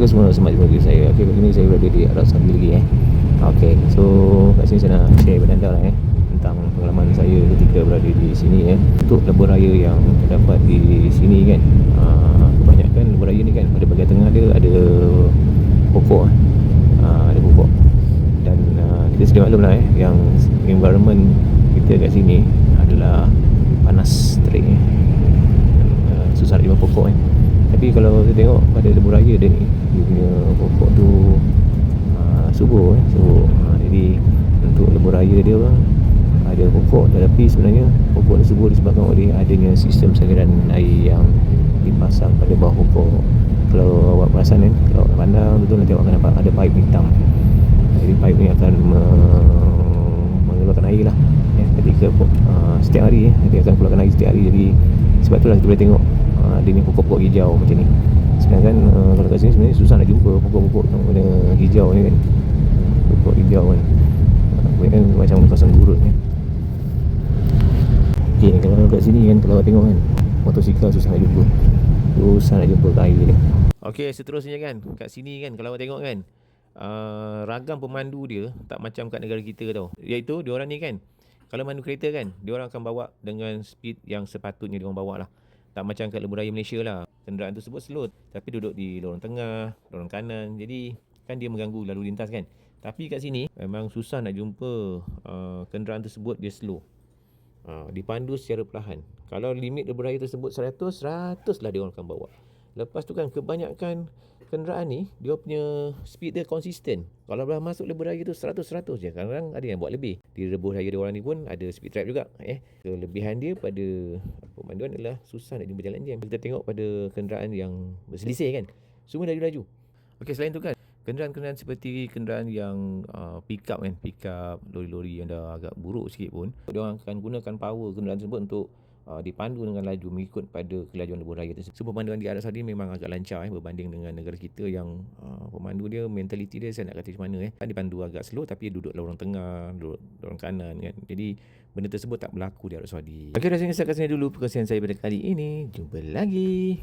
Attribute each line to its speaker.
Speaker 1: ke semua selamat jumpa lagi saya. Okay, kali ni saya berada di Arab Saudi lagi Okay, so kat sini saya nak share pada anda lah tentang pengalaman saya ketika berada di sini untuk lebuh raya yang terdapat di sini kan. Kebanyakan lebuh raya ni kan pada bahagian tengah dia ada pokok ada pokok. Dan kita sedia maklum lah yang environment kita kat sini adalah panas terik susah nak jumpa pokok Tapi kalau kita tengok pada lebuh raya dia ni, dia punya pokok tu subur subur. Jadi untuk lebuh raya dia bang, ada pokok, tetapi sebenarnya pokok ni subur disebabkan oleh adanya sistem saluran air yang dipasang pada bawah pokok. Kalau awak perasan kan, kalau awak pandang betul nanti awak akan nampak ada paip hitam. Jadi paip ni akan mengeluarkan air lah ketika setiap hari dia akan keluarkan air setiap hari. Jadi sebab itulah kita boleh tengok dia ni pokok-pokok hijau macam ni. Sedangkan kalau kat sini sebenarnya susah nak jumpa pokok-pokok yang warna hijau ni kan. Pokok hijau kan kebanyakan macam kawasan gurun kan. Okay, kalau kat sini kan, kalau awak tengok kan, motosikal susah nak jumpa. Susah nak jumpa air ni. Okay, seterusnya kan, kat sini kan, kalau awak tengok kan, ragam pemandu dia tak macam kat negara kita tau. Iaitu diorang ni kan, kalau mandu kereta kan, diorang akan bawa dengan speed yang sepatutnya diorang bawa lah. Tak macam kat lebuh raya Malaysia lah, kenderaan tersebut slow tapi duduk di lorong tengah, lorong kanan. Jadi kan dia mengganggu lalu lintas kan. Tapi kat sini memang susah nak jumpa kenderaan tersebut dia slow. Dipandu secara perlahan. Kalau limit lebuh raya tersebut 100 lah dia orang akan bawa. Lepas tu kan kebanyakan kenderaan ni dia punya speed dia konsisten. Kalau dah masuk lebuh raya tu 100 je. Kadang-kadang ada yang buat lebih. Di lebuh raya dia orang ni pun ada speed trap juga Kelebihan dia pada pemanduan adalah susah nak jumpa jalan jam. Kita tengok pada kenderaan yang berselisih kan, semua laju-laju. Okey, selain tu kan, kenderaan-kenderaan seperti kenderaan yang pick up kan, pick up lori-lori yang dah agak buruk sikit pun, dia orang akan gunakan power kenderaan tersebut untuk dipandu dengan laju mengikut pada kelajuan lebuh raya tersebut. So pemanduan di Arab Saudi memang agak lancar berbanding dengan negara kita yang pemandu dia, mentaliti dia saya nak kata macam mana kan, dipandu agak slow tapi duduk lorong tengah, duduk lorong kanan kan. Jadi benda tersebut tak berlaku di Arab Saudi. Okey, rasanya saya kat sini dulu perkongsian saya pada kali ini. Jumpa lagi.